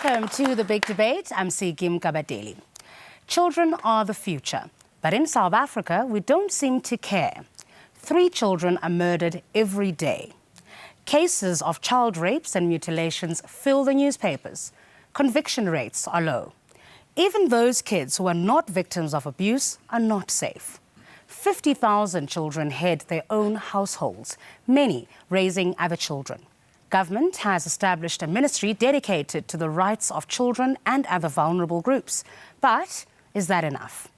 Welcome to The Big Debate. I'm Sigim Kabadeli. Children are the future, but in South Africa, we don't seem to care. 3 children are murdered every day. Cases of child rapes and mutilations fill the newspapers. Conviction rates are low. Even those kids who are not victims of abuse are not safe. 50,000 children head their own households, many raising other children. Government has established a ministry dedicated to the rights of children and other vulnerable groups. But is that enough?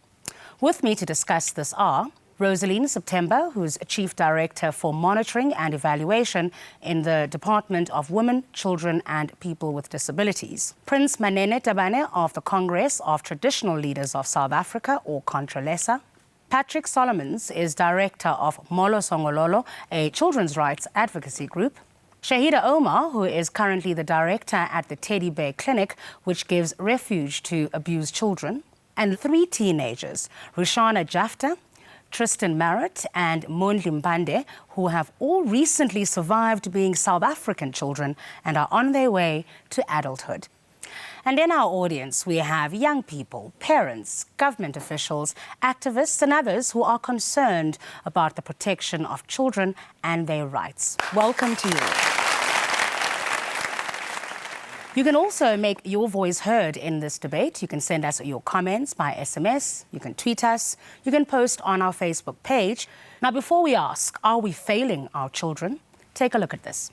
With me to discuss this are Rosaline September, who's Chief Director for Monitoring and Evaluation in the Department of Women, Children and People with Disabilities. Prince Manene Tabane of the Congress of Traditional Leaders of South Africa, or CONTRALESA. Patrick Solomons is Director of Molo Songololo, a children's rights advocacy group. Shahida Omar, who is currently the director at the Teddy Bear Clinic, which gives refuge to abused children. And 3 teenagers, Rushana Jafta, Tristan Marrett and Mondli Mbande, who have all recently survived being South African children and are on their way to adulthood. And in our audience, we have young people, parents, government officials, activists and others who are concerned about the protection of children and their rights. Welcome to you. You can also make your voice heard in this debate. You can send us your comments by SMS, you can tweet us, you can post on our Facebook page. Now, before we ask, are we failing our children? Take a look at this.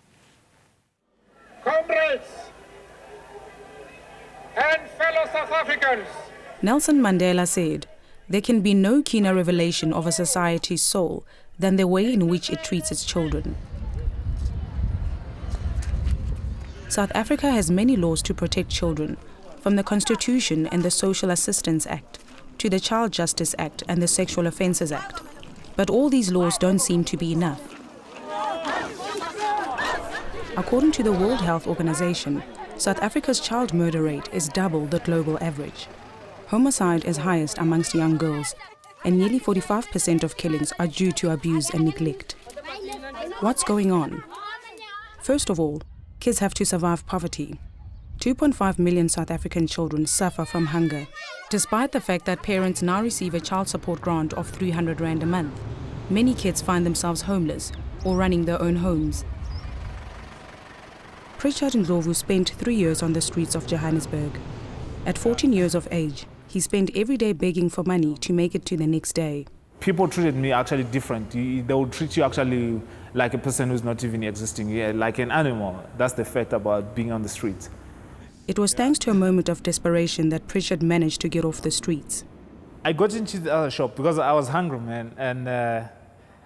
Comrades and fellow South Africans. Nelson Mandela said, "There can be no keener revelation of a society's soul than the way in which it treats its children." South Africa has many laws to protect children, from the Constitution and the Social Assistance Act to the Child Justice Act and the Sexual Offences Act. But all these laws don't seem to be enough. According to the World Health Organization, South Africa's child murder rate is double the global average. Homicide is highest amongst young girls, and nearly 45% of killings are due to abuse and neglect. What's going on? First of all, kids have to survive poverty. 2.5 million South African children suffer from hunger, despite the fact that parents now receive a child support grant of 300 Rand a month. Many kids find themselves homeless or running their own homes. Pritchard Ndlovu spent 3 years on the streets of Johannesburg. At 14 years of age, he spent every day begging for money to make it to the next day. People treated me actually different. They would treat you actually like a person who's not even existing, like an animal. That's the fact about being on the streets. It was thanks to a moment of desperation that Pritchard managed to get off the streets. I got into the other shop because I was hungry, man, and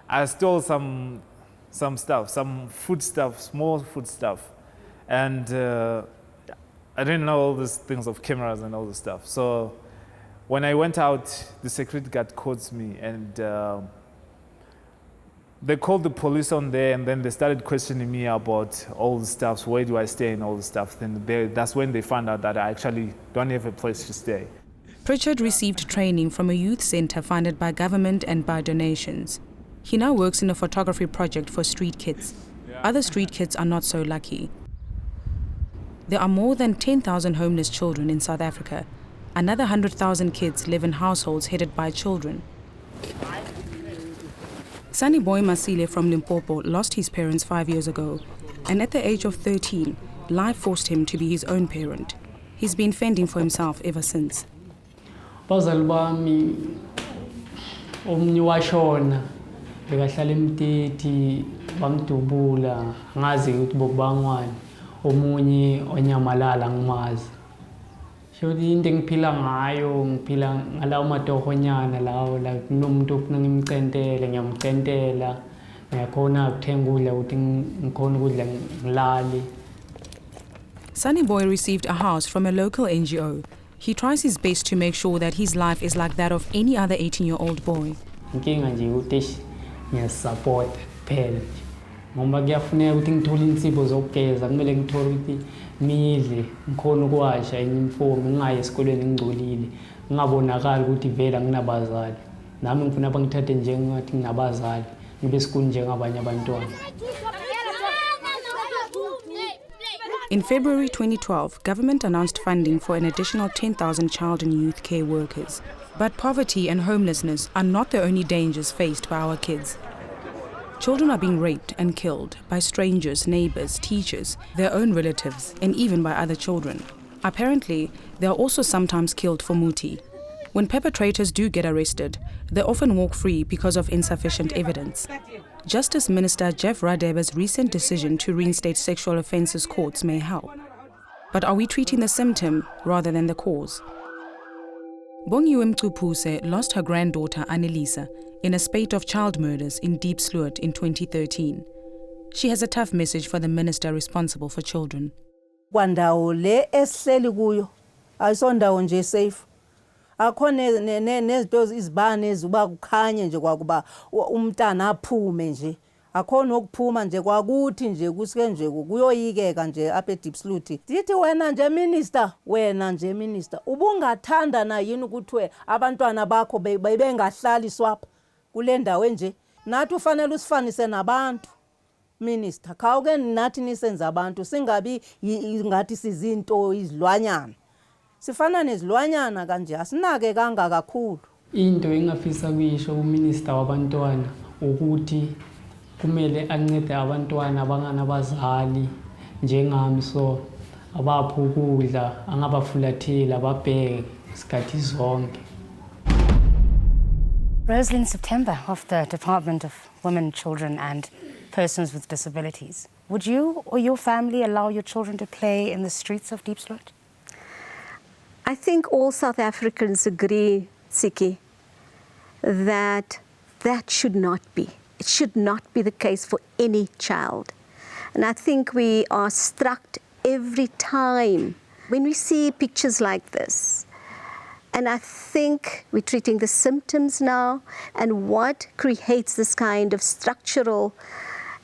I stole some stuff, some food stuff, small food stuff. And I didn't know all these things of cameras and all this stuff. So when I went out, the security guard caught me, and they called the police on there, and then they started questioning me about all the stuff, where do I stay and all the stuff. Then that's when they found out that I actually don't have a place to stay. Pritchard received training from a youth center funded by government and by donations. He now works in a photography project for street kids. Other street kids are not so lucky. There are more than 10,000 homeless children in South Africa. Another 100,000 kids live in households headed by children. Sunny Boy Masile from Limpopo lost his parents 5 years ago, and at the age of 13, life forced him to be his own parent. He's been fending for himself ever since. Bazali bami omnye washona bekahlala eMteti bamdubula ngazi ukuthi bokubangwane omunye onyamalala ngimazi. Shodi into engiphila ngayo ngiphila ngalawo matohonyana lawo la kunomuntu ofuna ngimcentele ngiyamcentela ngiyakhona ukuthenga ukudla ukuthi ngikhona ukudla ngilali. Sunny Boy received a house from a local NGO. He tries his best to make sure that his life is like that of any other 18-year-old boy. Inkinga nje ukuthi ngiyasupport kuphela. Ngoba kuyafuneka ukuthi ngithole insipho zokugeza, kumele ngithole ukuthi ngidle, ngikhona ukuwasha uniform, ngingayi esikoleni ngingcolile, ngingabonakali ukuthi vele nginabazali. Nami ngifuna bangithathe njengathi nginabazali, ngibe sikhulu njengabanye abantwana. In February 2012, government announced funding for an additional 10,000 child and youth care workers. But poverty and homelessness are not the only dangers faced by our kids. Children are being raped and killed by strangers, neighbors, teachers, their own relatives, and even by other children. Apparently, they are also sometimes killed for muti. When perpetrators do get arrested, they often walk free because of insufficient evidence. Justice Minister Jeff Radebe's recent decision to reinstate sexual offences courts may help. But are we treating the symptom rather than the cause? Bongiwe Mcupuse lost her granddaughter Annelisa in a spate of child murders in Diepsloot in 2013. She has a tough message for the minister responsible for children. Kwandawo le esihleli kuyo ayisondawo nje safe. Akho nezinto izibane ezuba kukhanye nje kwakuba umntana aphume nje. Akho nokuphuma nje kwakuthi nje kusike nje kuyoyikeka nje apha eDiepsloot. Dithi wena nje minister ubungathanda na yini ukuthi abantwana bakho bebengahlali swapha kule ndawo nje. Nathi ufanele usifanise nabantu. Minister, khawuke nathi nisenza abantu singabi ngathi sizinto izilwanyana. Sifana nezilwanyana kanje asinake kanga kakhulu. Into engafisa kuyisho uminister wabantwana ukuthi kumele ancede abantwana abanganabazali njengami so abapho ukudla angabafulathela babheke isikhathi zonke. Rosalind September of the Department of Women, Children and Persons with Disabilities. Would you or your family allow your children to play in the streets of Diepsloot? I think all South Africans agree, Siki, that should not be. It should not be the case for any child. And I think we are struck every time when we see pictures like this. And I think we're treating the symptoms now and what creates this kind of structural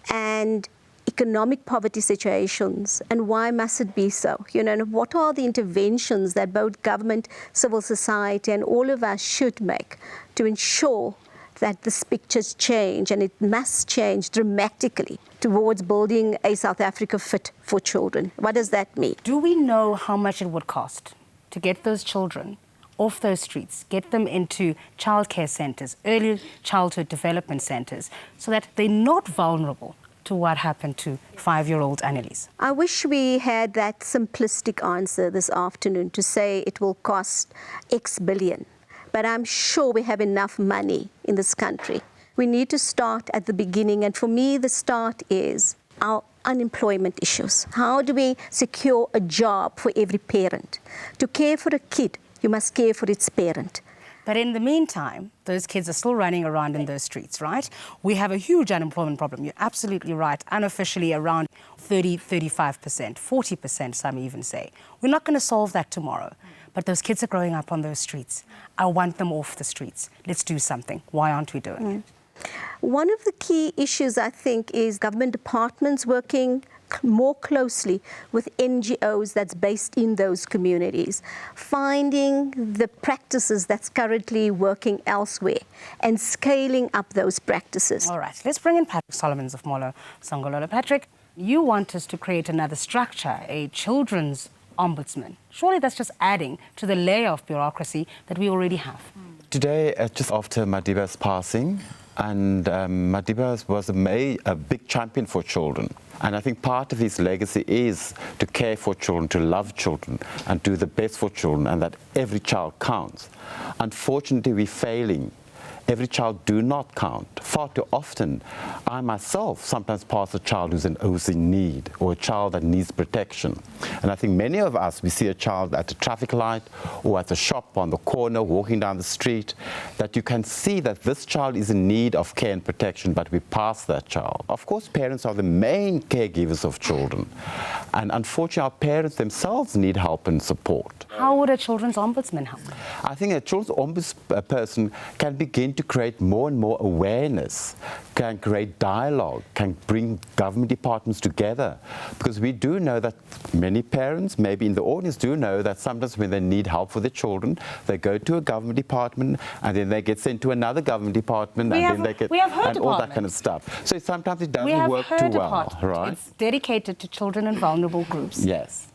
and economic poverty situations, and why must it be so? You know, and what are the interventions that both government, civil society, and all of us should make to ensure that this pictures change, and it must change dramatically towards building a South Africa fit for children. What does that mean? Do we know how much it would cost to get those children off those streets, get them into childcare centres, early childhood development centres, so that they're not vulnerable to what happened to 5-year-old Annelise? I wish we had that simplistic answer this afternoon to say it will cost X billion. But I'm sure we have enough money in this country. We need to start at the beginning, and for me the start is our unemployment issues. How do we secure a job for every parent? To care for a kid, you must care for its parent. But in the meantime, those kids are still running around in those streets, right? We have a huge unemployment problem. You're absolutely right. Unofficially around 30, 35%, 40%, some even say. We're not going to solve that tomorrow. But those kids are growing up on those streets. I want them off the streets. Let's do something. Why aren't we doing it? One of the key issues, I think, is government departments working more closely with NGOs that's based in those communities, finding the practices that's currently working elsewhere and scaling up those practices. All right, let's bring in Patrick Solomons of Molo Songololo. Patrick, you want us to create another structure, a children's ombudsman. Surely that's just adding to the layer of bureaucracy that we already have. Today, just after Madiba's passing, and Madiba was a big champion for children. And I think part of his legacy is to care for children, to love children, and do the best for children, and that every child counts. Unfortunately, we're failing. Every child do not count. Far too often, I myself sometimes pass a child who's in need, or a child that needs protection. And I think many of us, we see a child at a traffic light or at a shop on the corner, walking down the street, that you can see that this child is in need of care and protection, but we pass that child. Of course, parents are the main caregivers of children. And unfortunately, our parents themselves need help and support. How would a children's ombudsman help? I think a children's ombudsperson can begin to create more and more awareness, can create dialogue, can bring government departments together. Because we do know that many parents, maybe in the audience, do know that sometimes when they need help for their children, they go to a government department and then they get sent to another government department then they get and all that kind of stuff. So sometimes it doesn't work too well, right? It's dedicated to children and vulnerable groups. Yes.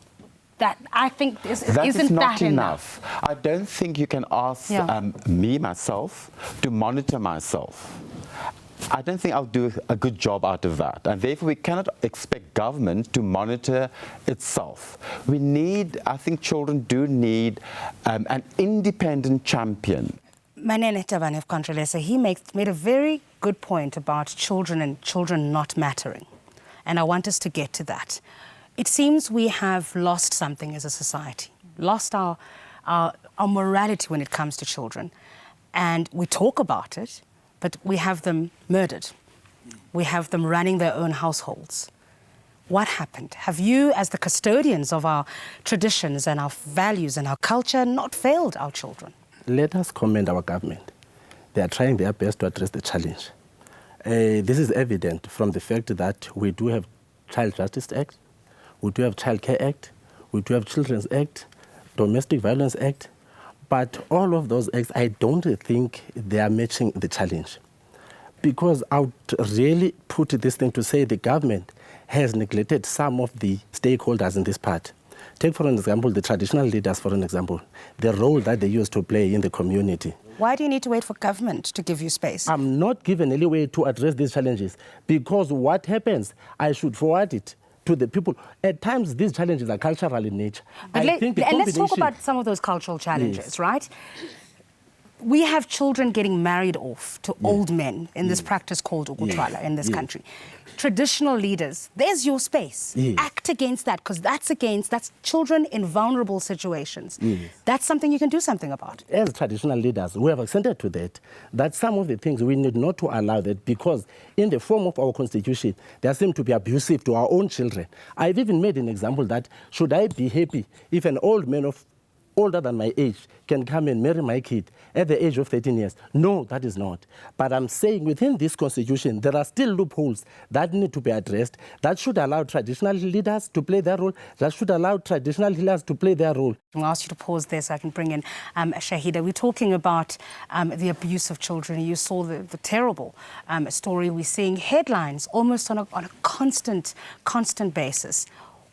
That I think isn't not that enough. I don't think you can ask me, myself, to monitor myself. I don't think I'll do a good job out of that. And therefore, we cannot expect government to monitor itself. We need, I think children do need an independent champion. Manene Tabanev Controlesa, he made a very good point about children and children not mattering. And I want us to get to that. It seems we have lost something as a society, lost our morality when it comes to children. And we talk about it, but we have them murdered. We have them running their own households. What happened? Have you, as the custodians of our traditions and our values and our culture, not failed our children? Let us commend our government. They are trying their best to address the challenge. This is evident from the fact that we do have Child Justice Act, we do have Child Care Act, we do have Children's Act, Domestic Violence Act, but all of those acts, I don't think they are matching the challenge. Because I would really put this thing to say the government has neglected some of the stakeholders in this part. Take, for an example, the traditional leaders, for an example, the role that they used to play in the community. Why do you need to wait for government to give you space? I'm not given any way to address these challenges because what happens, I should forward it to the people. At times, these challenges are cultural in nature. And let's talk about some of those cultural challenges, right? We have children getting married off to old men in this practice called Ukutwala in this country. Traditional leaders, there's your space. Act against that, because that's children in vulnerable situations. That's something you can do something about. As traditional leaders, we have accented to that some of the things we need not to allow that because in the form of our constitution, they seem to be abusive to our own children. I've even made an example that should I be happy if an old man older than my age can come and marry my kid at the age of 13 years. No, that is not. But I'm saying within this constitution, there are still loopholes that need to be addressed that should allow traditional leaders to play their role, that should allow traditional healers to play their role. I'll ask you to pause there so I can bring in Shahida. We're talking about the abuse of children. You saw the terrible story. We're seeing headlines almost on a constant basis.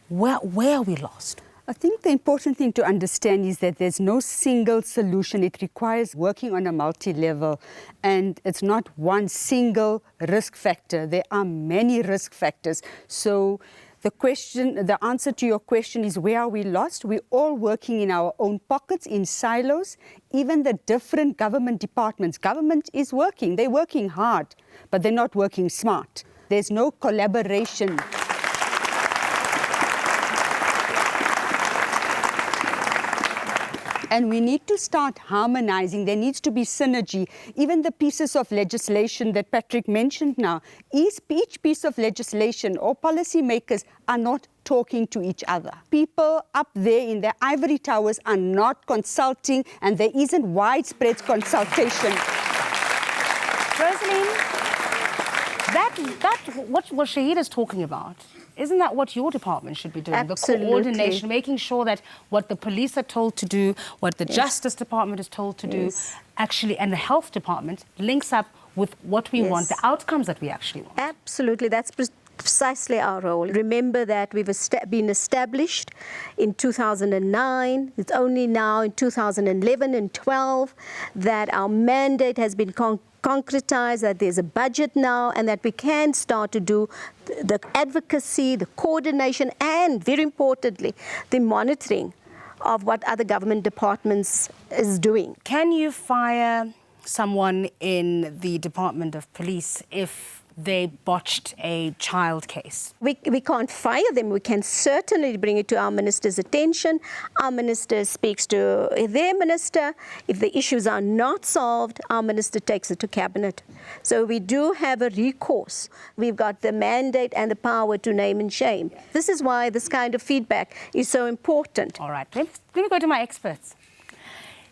Where are we lost? I think the important thing to understand is that there's no single solution. It requires working on a multi-level, and it's not one single risk factor. There are many risk factors. So the answer to your question is, where are we lost? We're all working in our own pockets, in silos. Even the different government departments. Government is working. They're working hard, but they're not working smart. There's no collaboration. And we need to start harmonizing. There needs to be synergy. Even the pieces of legislation that Patrick mentioned now, each piece of legislation or policymakers are not talking to each other. People up there in their ivory towers are not consulting, and there isn't widespread consultation. Rosaline, what Shahida is talking about, isn't that what your department should be doing? Absolutely. The coordination, making sure that what the police are told to do, what the Justice Department is told to do, actually, and the Health Department links up with what we want, the outcomes that we actually want. Absolutely. That's precisely our role. Remember that we've been established in 2009. It's only now in 2011 and 12 that our mandate has been concretized, that there's a budget now, and that we can start to do the advocacy, the coordination, and very importantly, the monitoring of what other government departments is doing. Can you fire someone in the Department of Police if they botched a child case? We can't fire them. We can certainly bring it to our minister's attention. Our minister speaks to their minister. If the issues are not solved, our minister takes it to cabinet. So we do have a recourse. We've got the mandate and the power to name and shame. This is why this kind of feedback is so important. All right, let me go to my experts.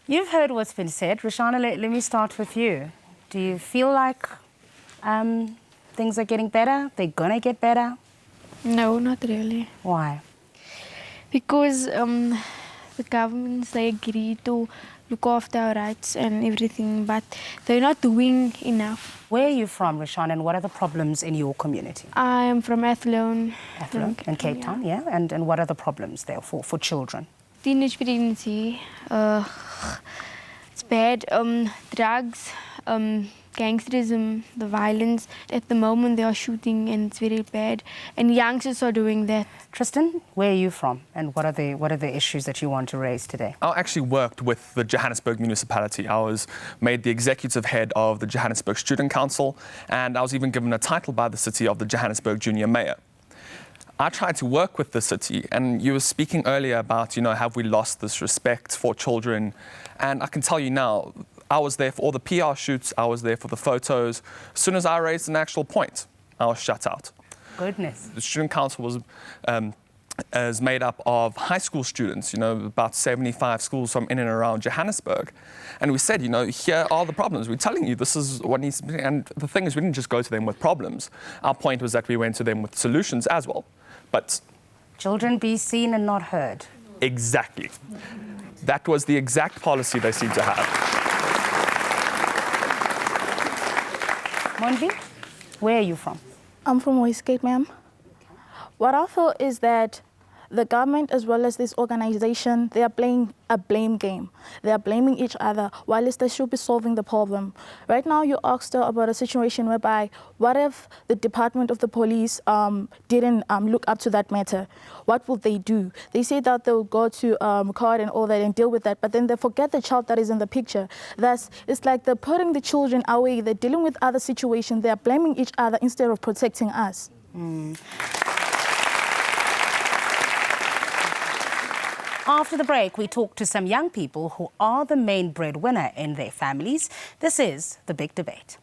You've heard what's been said. Rishana, let me start with you. Do you feel like things are getting better? They're going to get better? No, not really. Why? Because the governments, they agree to look after our rights and everything, but they're not doing enough. Where are you from, Rashan, and what are the problems in your community? I am from Athlone. Athlone, in Cape Town, yeah. And what are the problems there for children? Teenage pregnancy, it's bad. Drugs, gangsterism, the violence. At the moment they are shooting and it's very bad. And youngsters are doing that. Tristan, where are you from and what are the issues that you want to raise today? I actually worked with the Johannesburg municipality. I was made the executive head of the Johannesburg Student Council, and I was even given a title by the city of the Johannesburg Junior Mayor. I tried to work with the city, and you were speaking earlier about, have we lost this respect for children? And I can tell you now, I was there for all the PR shoots, I was there for the photos. As soon as I raised an actual point, I was shut out. Goodness. The student council is made up of high school students, about 75 schools from in and around Johannesburg. And we said, here are the problems. We're telling you this is what needs to be. And the thing is, we didn't just go to them with problems. Our point was that we went to them with solutions as well. But children be seen and not heard. Exactly. That was the exact policy they seem to have. Monvi, where are you from? I'm from Westgate, ma'am. What I feel is that the government as well as this organization, they are playing a blame game. They are blaming each other while they should be solving the problem. Right now you asked her about a situation whereby what if the Department of the Police didn't look up to that matter? What will they do? They say that they'll go to court and all that and deal with that, but then they forget the child that is in the picture. Thus, it's like they're putting the children away, they're dealing with other situations, they are blaming each other instead of protecting us. After the break, we talk to some young people who are the main breadwinner in their families. This is The Big Debate.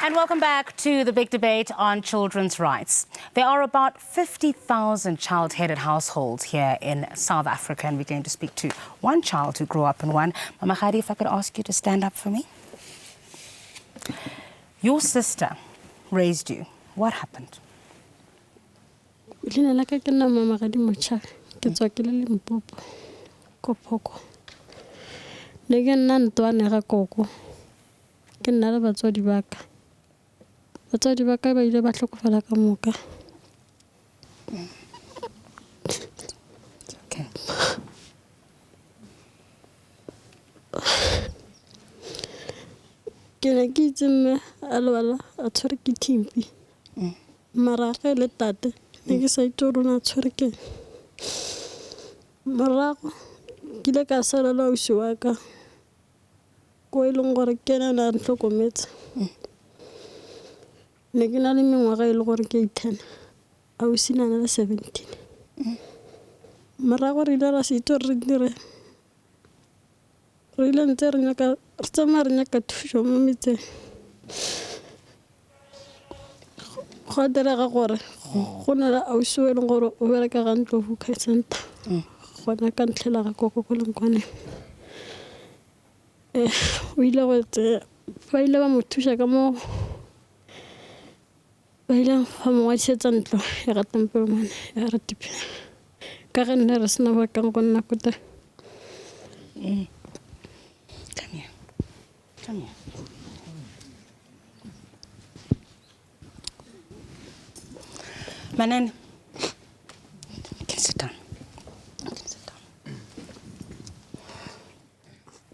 And welcome back to The Big Debate on children's rights. There are about 50,000 child-headed households here in South Africa, and we're going to speak to one child who grew up in one. Mama Khadi, if I could ask you to stand up for me. Your sister raised you. What happened? Mama Khadi Mocha, ke tswa ke le Limpopo, Kopoko. Ne ke nna ntwana ga koko. Ke nna le batswadi ba ka. Batswadi ba ka ba ile ba tlhokofala ka moka. Okay. Ke ne ke itse mme a lwala a tshwere ke thimpi. Mara ge le tate ne ke sa itse gore o tshwere ke. Morago ke ile ka sala la ausi wa ka. Ko e leng gore ke ena a ntlhokometse. Ne ke na le mengwaga e le gore ke 10. Ausi na le 17. Morago re ile ra se itse re dire. Re ile ntse re nyaka re tsamaya re nyaka thuso mo metseng. Go direga gore go na le ausi o e leng gore o bereka ga Ndlovu Care Center. Gona ka ntlhela ga koko go leng kwane. O ile go tse ba ile ba mo thusa ka mo ba ile fa mo watsetsa ntlo ya ga Tempelman ya re tipe ka ge nne re sena ba kang go nna kota. Come here. Come here. Manen, you can sit down. You can sit down.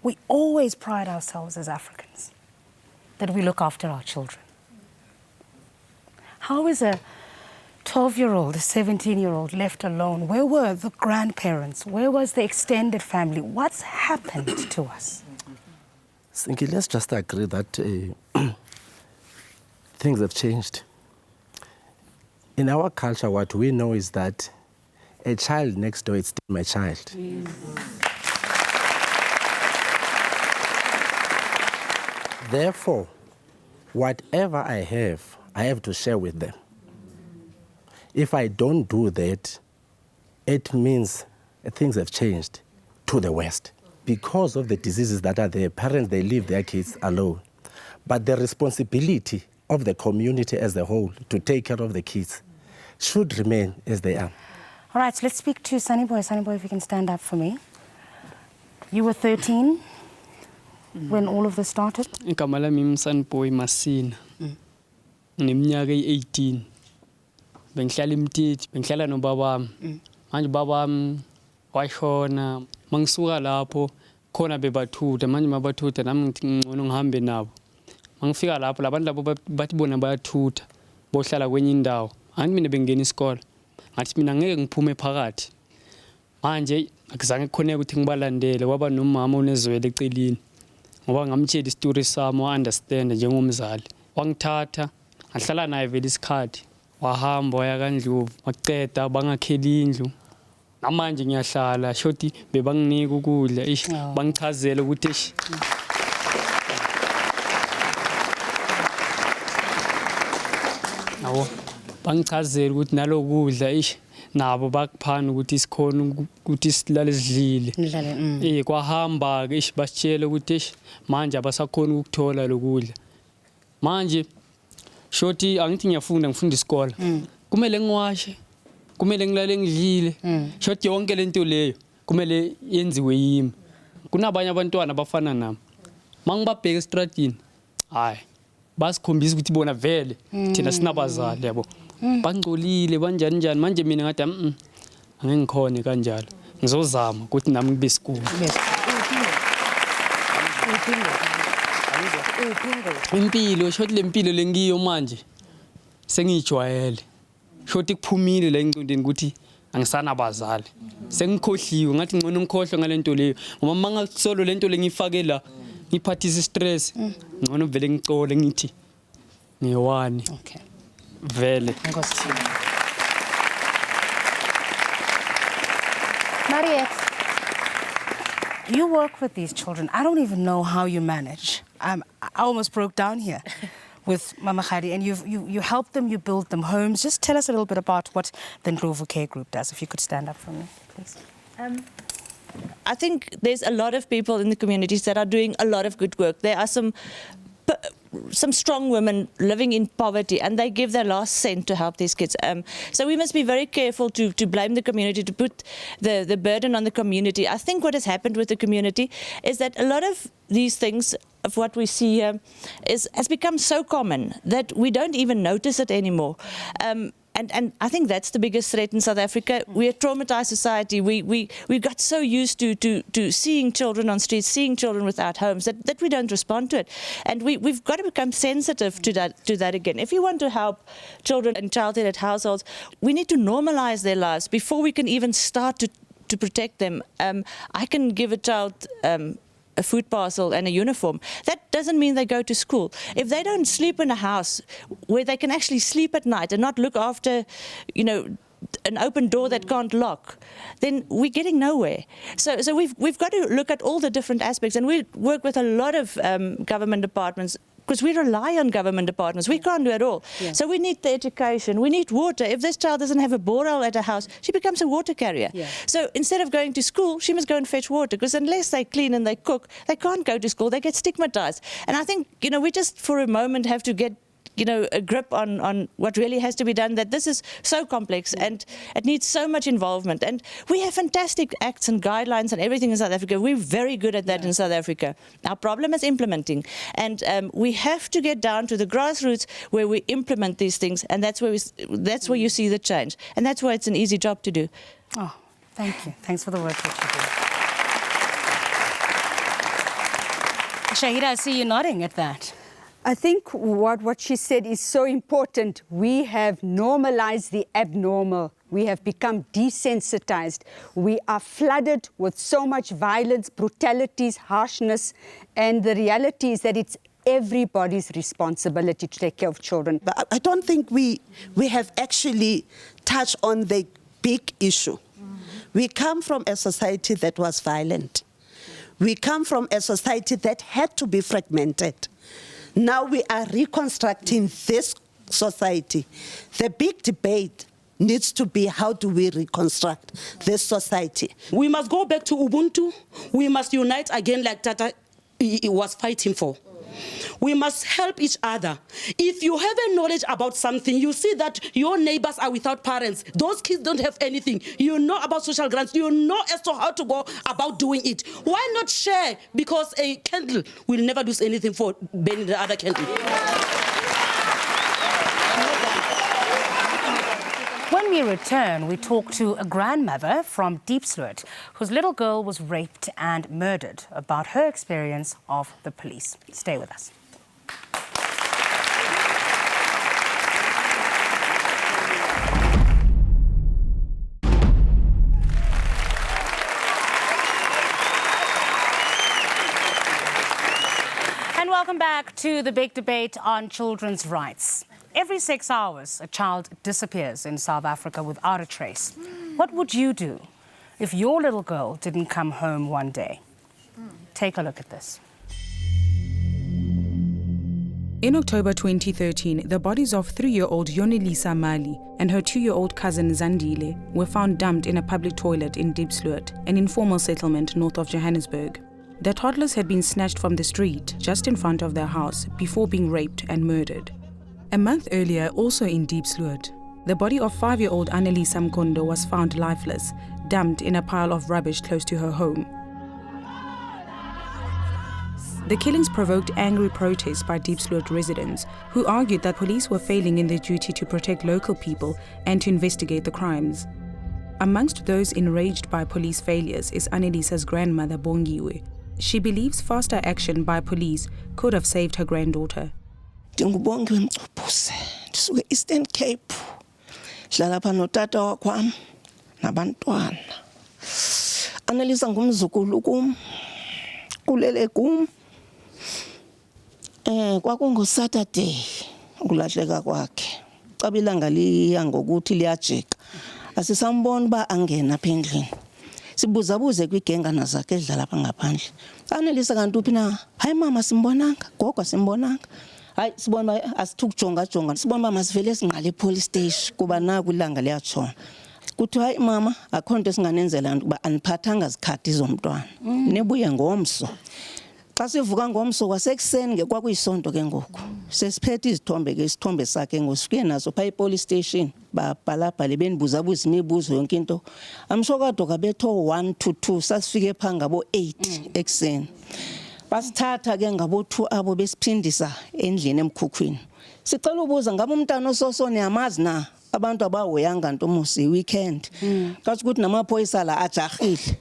We always pride ourselves as Africans that we look after our children. How is a 12-year-old, a 17-year-old left alone? Where were the grandparents? Where was the extended family? What's happened to us? Sinki, let's just agree that things have changed. In our culture, what we know is that a child next door is still my child. Therefore, whatever I have, I have to share with them. If I don't do that, it means things have changed to the West. Because of the diseases that are there, parents, they leave their kids alone. But the responsibility of the community as a whole to take care of the kids should remain as they are. All right, so let's speak to Sunny Boy. Sunny Boy, if you can stand up for me. You were 13 when all of this started? Igama lami Sunnyboy Masina. Ngineminyaka eyi-18. Bengihlala eMtiti, bengihlala nobaba wami. Manje ubaba wami washona. Mangisuka lapho khona bebathutha, manje mabathutha nami ngithi ngcono ngihambe nabo. Mangifika lapho labantu labo bathi bona bayathutha, bohlala kwenye indawo. Angithi mina bengena isikole. Ngathi mina ngeke ngiphume phakathi. Manje akuzange kukhoneka ukuthi ngibalandele kwaba nomama onezwele eceleni. Ngoba ngamtshela istory sami wa-understand njengomzali. Wangithatha, ngahlala naye vele isikhathi. Wahamba waya kaNdlovu, waqeda bangakheli indlu. Namanje ngiyahlala, shoti bebanginika ukudla, bangichazela ukuthi Nawo bangichazela ukuthi nalokudla nabo bakuphana ukuthi isikhona ukuthi silale sidlile. Kwahamba ke basitshela ukuthi manje abasakhona ukuthola lokudla. Manje shoti angithi ngiyafunda ngifunda isikole. Kumele ngiwashe, kumele ngilale ngidlile. Shoti yonke lento leyo kumele yenziwe yimi. Kunabanye abantwana abafana nami. Mangibabheka estradini, hayi basikhombisa ukuthi bona vele thina sinabazali yabo. Bangcolile banjani njani manje mina ngathi angeke ngikhone kanjalo. Ngizozama ukuthi nami ngibe school. Impilo shoti lempilo lengiyo manje sengijwayele. Shoti kuphumile la engcondweni ukuthi angisana bazali. Sengikhohliwe ngathi ngcono ngikhohlwe ngalento leyo. Ngoba mangasolo lento lengifake la ngiphathisa stress. Ngcono vele ngicole ngithi ngiyowani. Okay. Vele. Mariette, you work with these children. I don't even know how you manage. I almost broke down here with Mama Khadi, and you help them, you build them homes. Just tell us a little bit about what the Ndlovu Care Group does. If you could stand up for me, please. I think there's a lot of people in the communities that are doing a lot of good work. There are some strong women living in poverty, and they give their last cent to help these kids. So we must be very careful to blame the community, to put the burden on the community. I think what has happened with the community is that a lot of these things of what we see here has become so common that we don't even notice it anymore. And I think that's the biggest threat in South Africa. We're a traumatized society. We got so used to seeing children on streets, seeing children without homes, that we don't respond to it. And we've got to become sensitive to that again. If you want to help children in child-headed households, we need to normalize their lives before we can even start to protect them. I can give a child a food parcel and a uniform. That doesn't mean they go to school. If they don't sleep in a house where they can actually sleep at night and not look after, an open door that can't lock, then we're getting nowhere. So we've got to look at all the different aspects, and we work with a lot of government departments, because we rely on government departments. We can't do it all. Yeah. So we need the education, we need water. If this child doesn't have a borehole at a house, she becomes a water carrier. Yeah. So instead of going to school, she must go and fetch water, because unless they clean and they cook, they can't go to school, they get stigmatized. And I think, we just for a moment have to get a grip on what really has to be done, that this is so complex and it needs so much involvement. And we have fantastic acts and guidelines and everything in South Africa. We're very good at that in South Africa. Our problem is implementing. And we have to get down to the grassroots where we implement these things, and that's where you see the change. And that's why it's an easy job to do. Oh, thank you. Thanks for the work that you do. Shahida, I see you nodding at that. I think what she said is so important. We have normalized the abnormal. We have become desensitized. We are flooded with so much violence, brutalities, harshness, and the reality is that it's everybody's responsibility to take care of children. But I don't think we have actually touched on the big issue. We come from a society that was violent. We come from a society that had to be fragmented. Now we are reconstructing this society. The big debate needs to be how do we reconstruct this society. We must go back to Ubuntu. We must unite again like Tata was fighting for. We must help each other. If you have a knowledge about something, you see that your neighbors are without parents. Those kids don't have anything. You know about social grants. You know as to how to go about doing it. Why not share? Because a candle will never do anything for burning the other candle. When we return, we talk to a grandmother from Diepsloot whose little girl was raped and murdered about her experience of the police. Stay with us. And welcome back to the big debate on children's rights. Every 6 hours, a child disappears in South Africa without a trace. What would you do if your little girl didn't come home one day? Take a look at this. In October 2013, the bodies of 3-year-old Yonelisa Mali and her 2-year-old cousin Zandile were found dumped in a public toilet in Diepsloot, an informal settlement north of Johannesburg. The toddlers had been snatched from the street just in front of their house before being raped and murdered. A month earlier, also in Diepsloot, the body of 5-year-old Annelisa Mkondo was found lifeless, dumped in a pile of rubbish close to her home. The killings provoked angry protests by Diepsloot residents, who argued that police were failing in their duty to protect local people and to investigate the crimes. Amongst those enraged by police failures is Annelisa's grandmother, Bongiwe. She believes faster action by police could have saved her granddaughter. Ndingubongiwe Mcubhuse, ndisuke Eastern Cape. Hlala pha notata wakwam nabantwana. Annelisa ngumzukulu kum. Kulele kum. KwakunguSaturday ukulahleka kwakhe. Caba ilanga liya ngokuthi liyajika. Asisambona ba angena apha endlini. Sibuzabuze kwigengana zakhe edlala apha ngaphandle. Annelisa kanti uphi na? Hayi mama simbonanga, gogo simbonanga. Hayi sibona asithukujonga sibona masivele singqale epolice station kuba naku ilanga liyatshona. Kuthi hayi mama akho nto singanenzela ukuba aniphathanga zikhathi zomntwana. Nebuye ngomso. Xa sivuka ngomso kwasekuseni kwakuyisonto ke ngoku. Sesiphethe izithombe ke isithombe sakhe ngosifike naso pha epolice station babhalabhale benibuzabuza imibuzo yonke into. Amshokado kabetho 1 to 2 sasifike pha ngabo 8 ekseni. Basithatha ke ngabo 2 abo besiphindisa endlini emkhukhwini. Sicela ubuza ngabe umntana ososoni yamazi na abantu abahoyanga ntomusi weekend. Kathi ukuthi namaphoyisa la ajahile.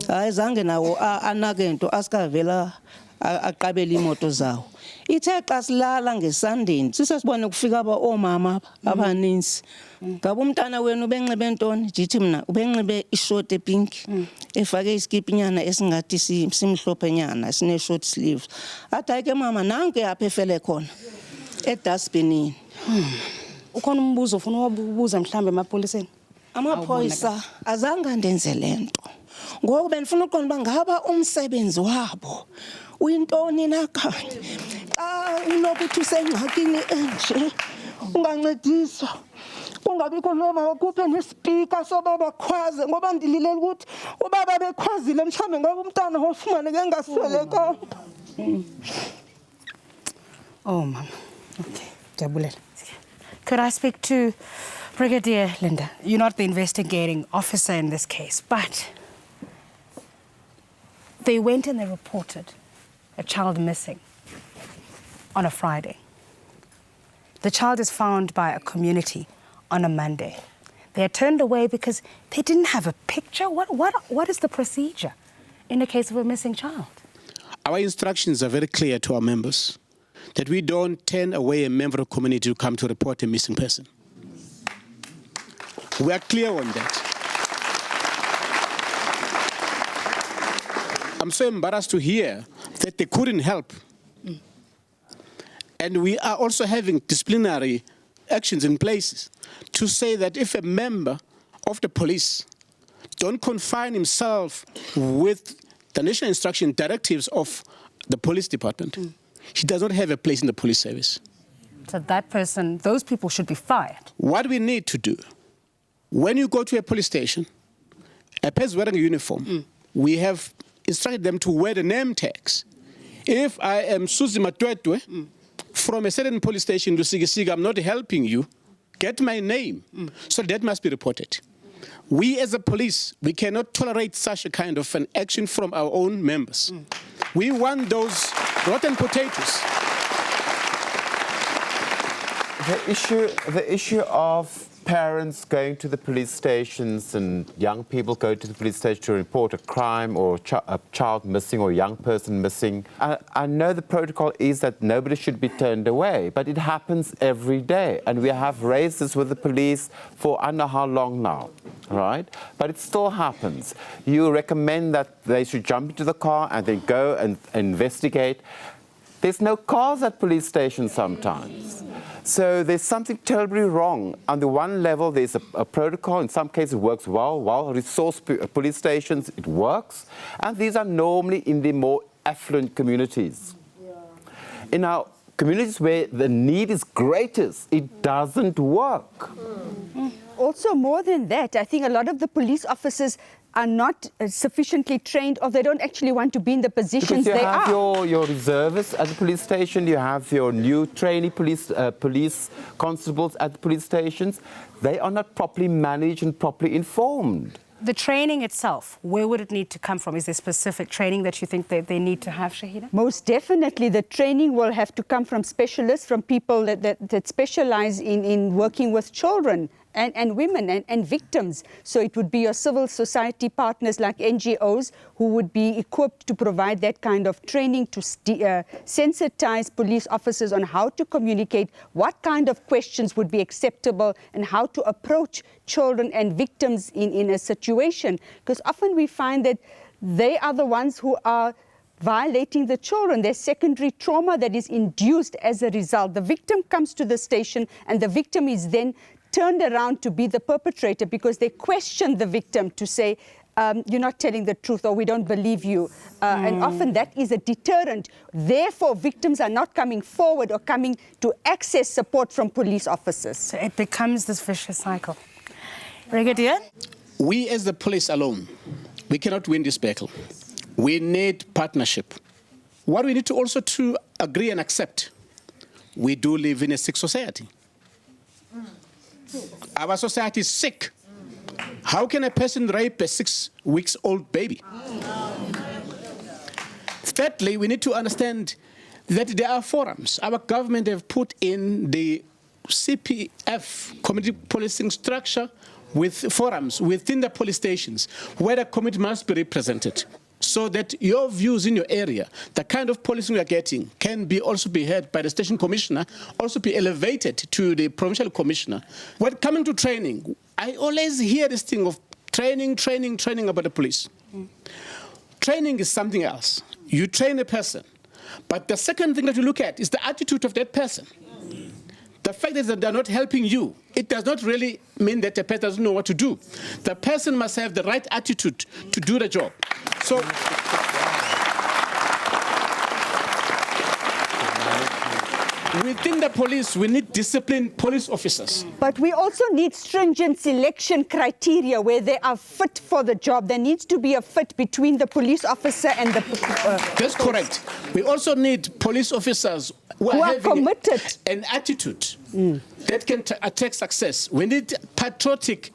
Hayi zange nawo anake into asikavela aqabela imoto zawo. Ithe xa silala ngeSunday sisesibone kufika omama abaninzi. Ngabe umntana wenu ubenxibe ntoni? Jithi mina ubenxibe ishort epink efake iskipinyana esingathi simhlophenyana sine short sleeves. Athi ayike mama nanke apha efele khona edustbinini. Ukhona umbuzo ufuna ukubuza mhlambe emapoliseni? Amaphoyisa azange ndenze lento. Ngoku benifuna uqonda ngaba umsebenzi wabo uyintoni nakanye. Xa unokuthi usengxakini enje ungancediswa. Ungabikho noma wakhuphe nespeaker soba bakhwaze ngoba ndililela ukuthi ubaba bekhwazile mhlambe ngoba umntana ofumane ke ngasweleka. Oh mama. Okay. Jabulela. Could I speak to Brigadier Linda? You're not the investigating officer in this case, but they went and they reported a child missing on a Friday. The child is found by a community on a Monday. They are turned away because they didn't have a picture. What is the procedure in the case of a missing child? Our instructions are very clear to our members that we don't turn away a member of the community to come to report a missing person. We are clear on that. I'm so embarrassed to hear that they couldn't help. And we are also having disciplinary actions in place to say that if a member of the police don't confine himself with the national instruction directives of the police department, he does not have a place in the police service. that person, those people should be fired. What we need to do, when you go to a police station, a person wearing a uniform, we have instructed them to wear the name tags. If I am Suzy Matwetwe from a certain police station to Sigisiga, I'm not helping you, get my name. So that must be reported. We as a police, we cannot tolerate such a kind of an action from our own members. We want those rotten potatoes. The issue of parents going to the police stations and young people go to the police station to report a crime or a child missing or a young person missing. I know the protocol is that nobody should be turned away, but it happens every day. And we have raised this with the police for I don't know how long now, right? But it still happens. You recommend that they should jump into the car and then go and investigate. There's no cars at police stations sometimes. So there's something terribly wrong. On the one level, there's a protocol. In some cases, it works well. Resource police stations, it works. And these are normally in the more affluent communities. In our communities where the need is greatest, it doesn't work. Also, more than that, I think a lot of the police officers are not sufficiently trained, or they don't actually want to be in the positions they are. Because you have your reservists at the police station, you have your new trainee police constables at the police stations. They are not properly managed and properly informed. The training itself, where would it need to come from? Is there specific training that you think they need to have, Shahida? Most definitely, the training will have to come from specialists, from people that specialize in working with children and women and victims. So it would be your civil society partners like NGOs who would be equipped to provide that kind of training to sensitize police officers on how to communicate, what kind of questions would be acceptable, and how to approach children and victims in a situation. Because often we find that they are the ones who are violating the children. There's secondary trauma that is induced as a result. The victim comes to the station and the victim is then turned around to be the perpetrator because they question the victim to say, you're not telling the truth, or we don't believe you. And often that is a deterrent. Therefore, victims are not coming forward or coming to access support from police officers. So it becomes this vicious cycle. Brigadier? We as the police alone, we cannot win this battle. We need partnership. What we need to also to agree and accept, we do live in a sick society. Our society is sick. How can a person rape a 6-week-old baby? Thirdly, we need to understand that there are forums. Our government have put in the CPF, community policing structure, with forums within the police stations where the community must be represented, so that your views in your area, the kind of policing we are getting, can be also be heard by the station commissioner, also be elevated to the provincial commissioner. When coming to training, I always hear this thing of training about the police. Training is something else. You train a person, but the second thing that you look at is the attitude of that person. The fact is that they're not helping you. It does not really mean that the person doesn't know what to do. The person must have the right attitude to do the job. So, within the police, we need disciplined police officers. But we also need stringent selection criteria where they are fit for the job. There needs to be a fit between the police officer and the... That's correct. We also need police officers who are committed. An attitude that can attract success. We need patriotic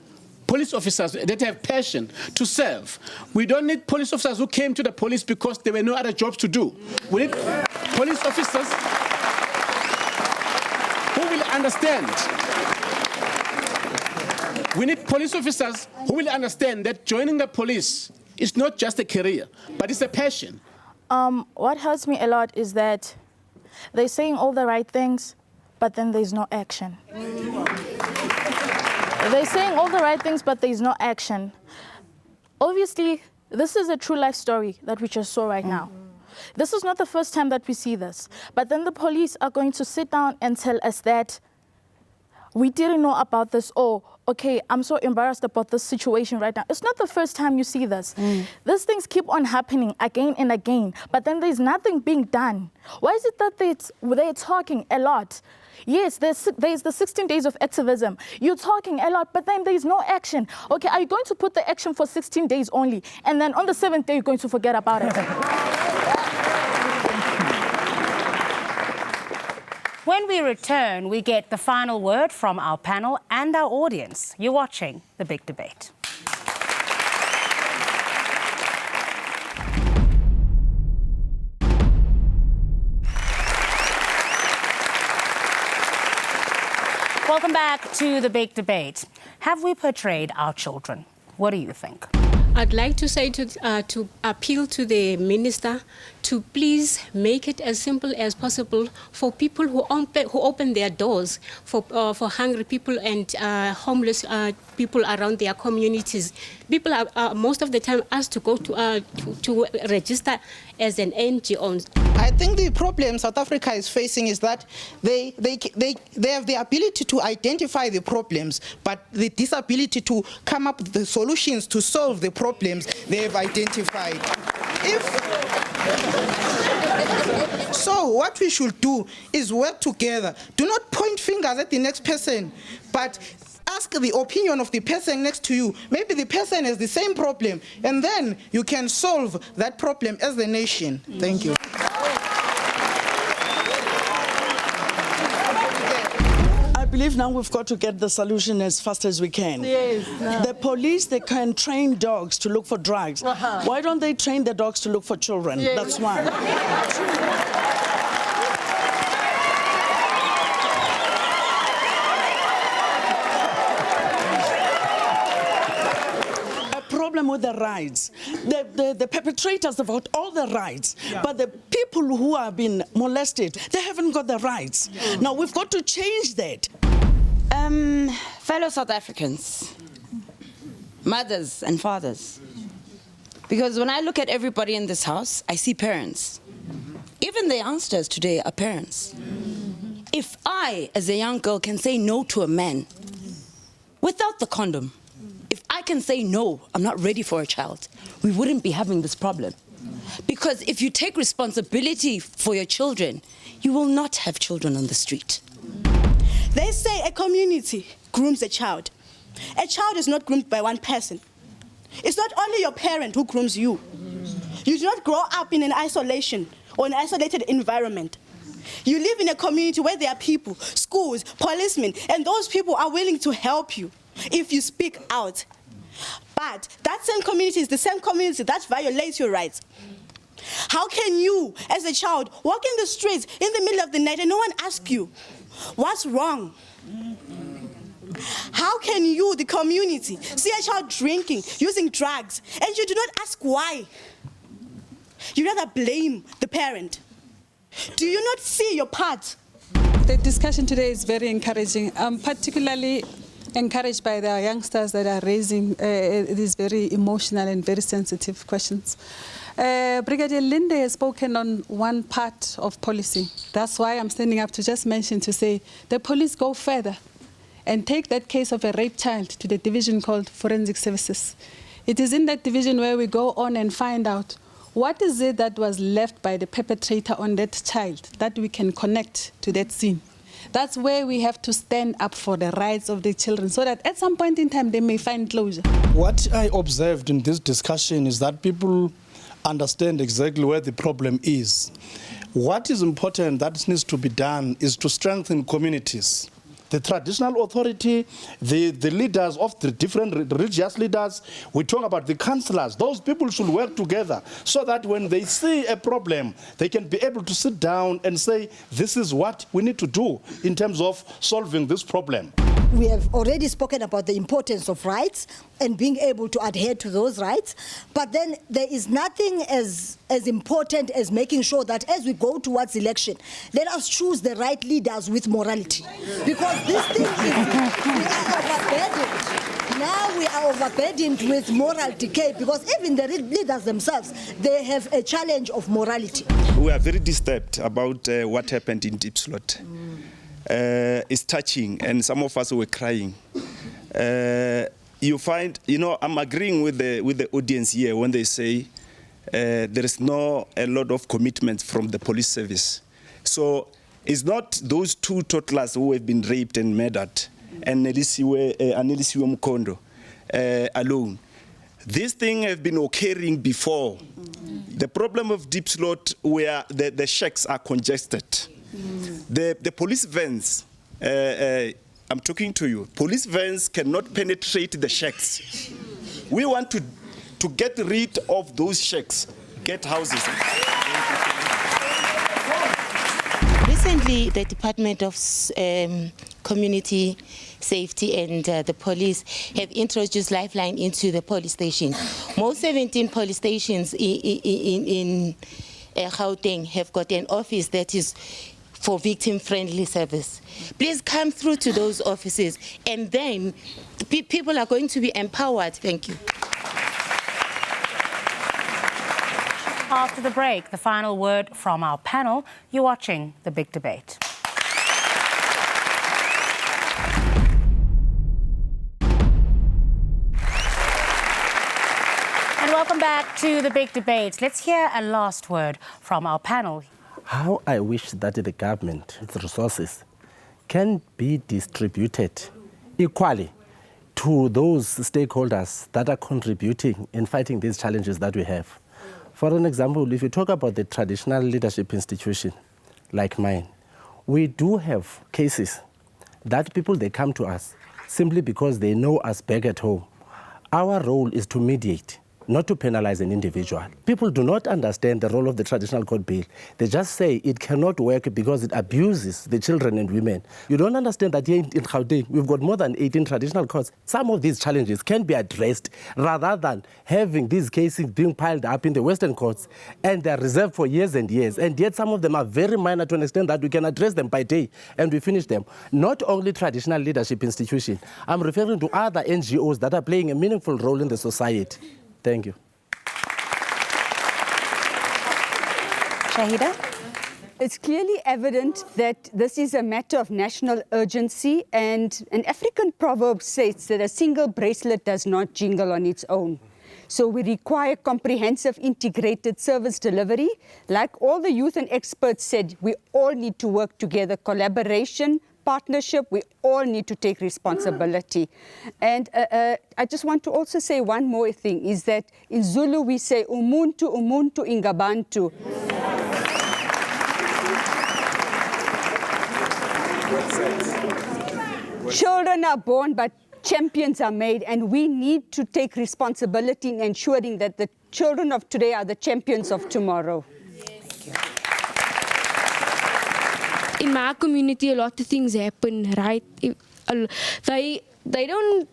police officers that have passion to serve. We don't need police officers who came to the police because there were no other jobs to do. We need police officers who will understand. We need police officers who will understand that joining the police is not just a career, but it's a passion. What hurts me a lot is that they're saying all the right things, but then there's no action. They're saying all the right things, but there's no action. Obviously, this is a true life story that we just saw right now. This is not the first time that we see this. But then the police are going to sit down and tell us that we didn't know about this, or okay, I'm so embarrassed about this situation right now. It's not the first time you see this. These things keep on happening again and again, but then there's nothing being done. Why is it that they're talking a lot? Yes, there's the 16 days of activism. You're talking a lot, but then there's no action. Okay, are you going to put the action for 16 days only, and then on the 7th day, you're going to forget about it? When we return, we get the final word from our panel and our audience. You're watching The Big Debate. Welcome back to The Big Debate. Have we portrayed our children? What do you think? I'd like to say to appeal to the minister to please make it as simple as possible for people who open their doors for hungry people and homeless people around their communities. People are most of the time asked to go to register as an NGO. I think the problem South Africa is facing is that they have the ability to identify the problems, but the disability to come up with the solutions to solve the problems they have identified. So what we should do is work together. Do not point fingers at the next person, but ask the opinion of the person next to you. Maybe the person has the same problem, and then you can solve that problem as a nation. Thank you. I believe now we've got to get the solution as fast as we can. Yes. The police, they can train dogs to look for drugs. Why don't they train the dogs to look for children? Yes. That's one. Problem with the rights. The perpetrators have got all the rights, but the people who have been molested, they haven't got the rights. Now we've got to change that. Fellow South Africans, mothers and fathers, because when I look at everybody in this house, I see parents. Even the youngsters today are parents. If I, as a young girl, can say no to a man without the condom, if I can say no, I'm not ready for a child, we wouldn't be having this problem. Because if you take responsibility for your children, you will not have children on the street. They say a community grooms a child. A child is not groomed by one person. It's not only your parent who grooms you. You do not grow up in an isolation or an isolated environment. You live in a community where there are people, schools, policemen, and those people are willing to help you if you speak out. But that same community is the same community that violates your rights. How can you, as a child, walk in the streets in the middle of the night and no one asks you, what's wrong? How can you, the community, see a child drinking, using drugs, and you do not ask why? You rather blame the parent. Do you not see your part? The discussion today is very encouraging. I'm particularly encouraged by the youngsters that are raising these very emotional and very sensitive questions. Brigadier Linde has spoken on one part of policy. That's why I'm standing up to just mention to say the police go further and take that case of a rape child to the division called Forensic Services. It is in that division where we go on and find out what is it that was left by the perpetrator on that child that we can connect to that scene. That's where we have to stand up for the rights of the children so that at some point in time they may find closure. What I observed in this discussion is that people understand exactly where the problem is. What is important that needs to be done is to strengthen communities. The traditional authority, the leaders of the different religious leaders, we talk about the councillors, those people should work together so that when they see a problem, they can be able to sit down and say, this is what we need to do in terms of solving this problem. We have already spoken about the importance of rights and being able to adhere to those rights, but then there is nothing as important as making sure that as we go towards election, let us choose the right leaders with morality. Because this thing is, we are overburdened. Now we are overburdened with moral decay because even the leaders themselves, they have a challenge of morality. We are very disturbed about what happened in Diepsloot. It's touching, and some of us were crying. you find, you know, I'm agreeing with the audience here when they say there is no a lot of commitment from the police service. So it's not those two toddlers who have been raped and murdered and Nelisiwe Mkondo alone. This thing have been occurring before. The problem of Deep Slot, where the shacks are congested. The police vans, I'm talking to you, police vans cannot penetrate the shacks. We want to get rid of those shacks, get houses. Recently, the Department of Community Safety and the police have introduced Lifeline into the police station. Most 17 police stations in Gauteng have got an office that is for victim-friendly service. Please come through to those offices, and then people are going to be empowered. Thank you. After the break, the final word from our panel. You're watching The Big Debate. And welcome back to The Big Debate. Let's hear a last word from our panel. How I wish that the government, its resources, can be distributed equally to those stakeholders that are contributing in fighting these challenges that we have. For an example, if you talk about the traditional leadership institution like mine, we do have cases that people, they come to us simply because they know us back at home. Our role is to mediate, not to penalize an individual. People do not understand the role of the Traditional Court Bill. They just say it cannot work because it abuses the children and women. You don't understand that here in Gauteng, we've got more than 18 traditional courts. Some of these challenges can be addressed rather than having these cases being piled up in the Western courts, and they're reserved for years and years. And yet some of them are very minor to an extent that we can address them by day and we finish them. Not only traditional leadership institutions, I'm referring to other NGOs that are playing a meaningful role in the society. Thank you. Shahida? It's clearly evident that this is a matter of national urgency, and an African proverb states that a single bracelet does not jingle on its own. So we require comprehensive integrated service delivery. Like all the youth and experts said, we all need to work together, collaboration, partnership, we all need to take responsibility. And I just want to also say one more thing, is that in Zulu we say, umuntu, umuntu ingabantu. Children are born, but champions are made, and we need to take responsibility in ensuring that the children of today are the champions of tomorrow. In my community, a lot of things happen, right? They don't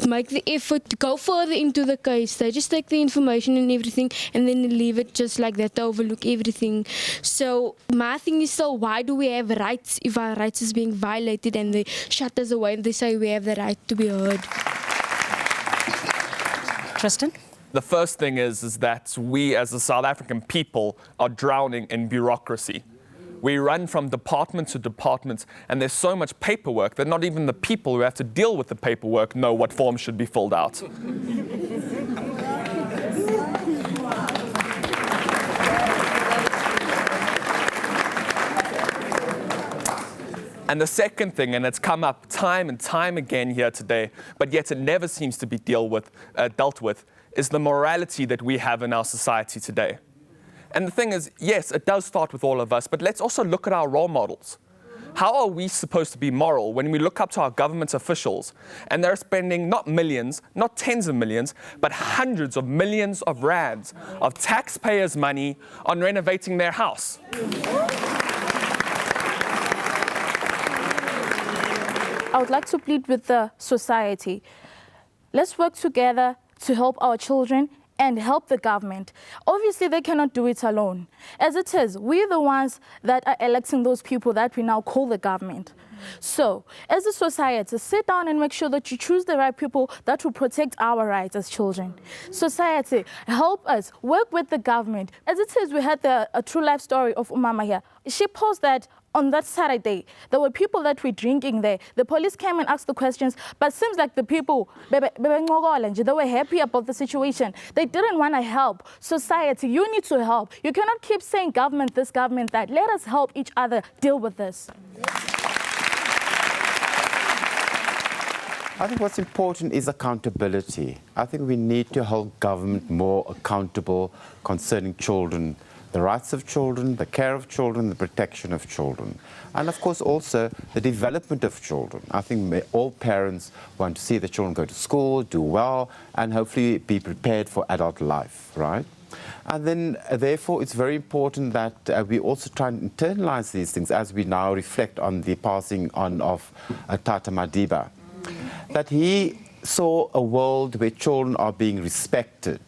make the effort to go further into the case. They just take the information and everything and then they leave it just like that. They overlook everything. So my thing is still, why do we have rights if our rights is being violated, and they shut us away and they say we have the right to be heard? Tristan? The first thing is that we as the South African people are drowning in bureaucracy. We run from department to department, and there's so much paperwork that not even the people who have to deal with the paperwork know what forms should be filled out. And the second thing, and it's come up time and time again here today, but yet it never seems to be dealt with, is the morality that we have in our society today. And the thing is, yes, it does start with all of us, but let's also look at our role models. How are we supposed to be moral when we look up to our government officials and they're spending not millions, not tens of millions, but hundreds of millions of rands of taxpayers' money on renovating their house? I would like to plead with the society. Let's work together to help our children and help the government. Obviously, they cannot do it alone. As it is, we're the ones that are electing those people that we now call the government. So, as a society, sit down and make sure that you choose the right people that will protect our rights as children. Society, help us, work with the government. As it is, we had a true life story of Umama here. She posed that on that Saturday, there were people that were drinking there. The police came and asked the questions, but seems like the people, they were happy about the situation. They didn't want to help. Society, you need to help. You cannot keep saying government this, government that. Let us help each other deal with this. I think what's important is accountability. I think we need to hold government more accountable concerning children, the rights of children, the care of children, the protection of children. And of course also the development of children. I think all parents want to see the children go to school, do well, and hopefully be prepared for adult life, right? And then therefore it's very important that we also try and internalize these things as we now reflect on the passing on of Tata Madiba. That he saw a world where children are being respected.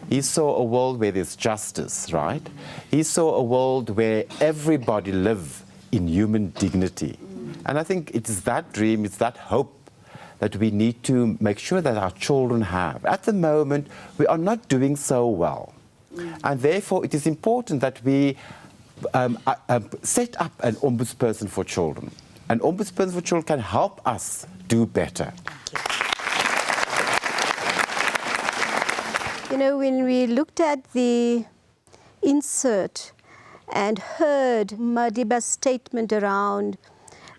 He saw a world where there's justice, right? He saw a world where everybody lives in human dignity. And I think it's that dream, it's that hope that we need to make sure that our children have. At the moment, we are not doing so well. And therefore, it is important that we set up an ombudsperson for children. An ombudsperson for children can help us do better. You know, when we looked at the insert and heard Madiba's statement around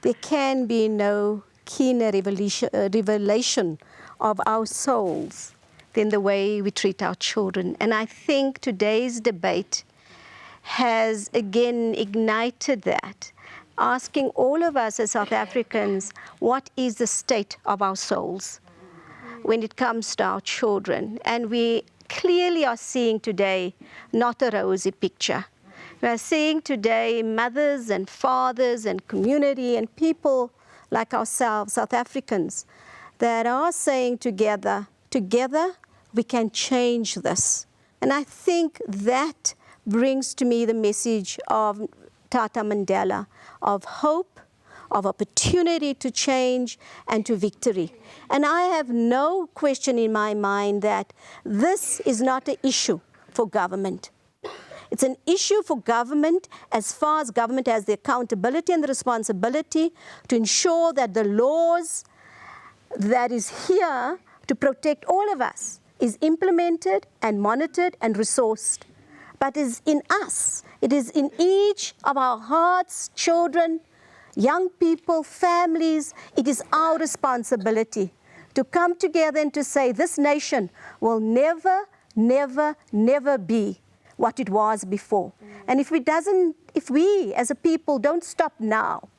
there can be no keener revelation of our souls than the way we treat our children. And I think today's debate has again ignited that, asking all of us as South Africans, what is the state of our souls when it comes to our children? And we clearly are seeing today not a rosy picture. We are seeing today mothers and fathers and community and people like ourselves, South Africans, that are saying together we can change this. And I think that brings to me the message of Tata Mandela, of hope, of opportunity to change and to victory. And I have no question in my mind that this is not an issue for government. It's an issue for government as far as government has the accountability and the responsibility to ensure that the laws that is here to protect all of us is implemented and monitored and resourced. But it is in us, it is in each of our hearts, children, young people, families. It is our responsibility to come together and to say this nation will never, never, never be what it was before. And if we as a people don't stop now,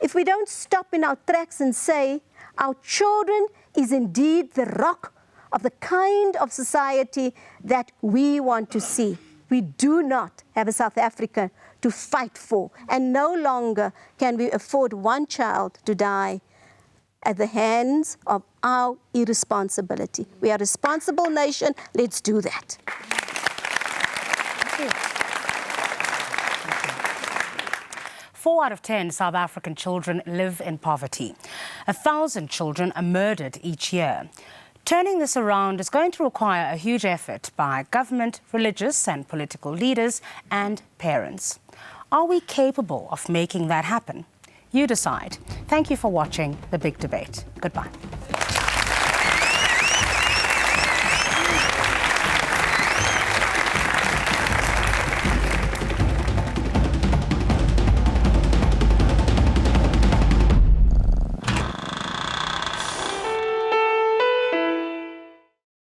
if we don't stop in our tracks and say our children is indeed the rock of the kind of society that we want to see, we do not have a South Africa to fight for. And no longer can we afford one child to die at the hands of our irresponsibility. We are a responsible nation. Let's do that. 4 out of 10 South African children live in poverty. 1,000 children are murdered each year. Turning this around is going to require a huge effort by government, religious and political leaders and parents. Are we capable of making that happen? You decide. Thank you for watching The Big Debate. Goodbye.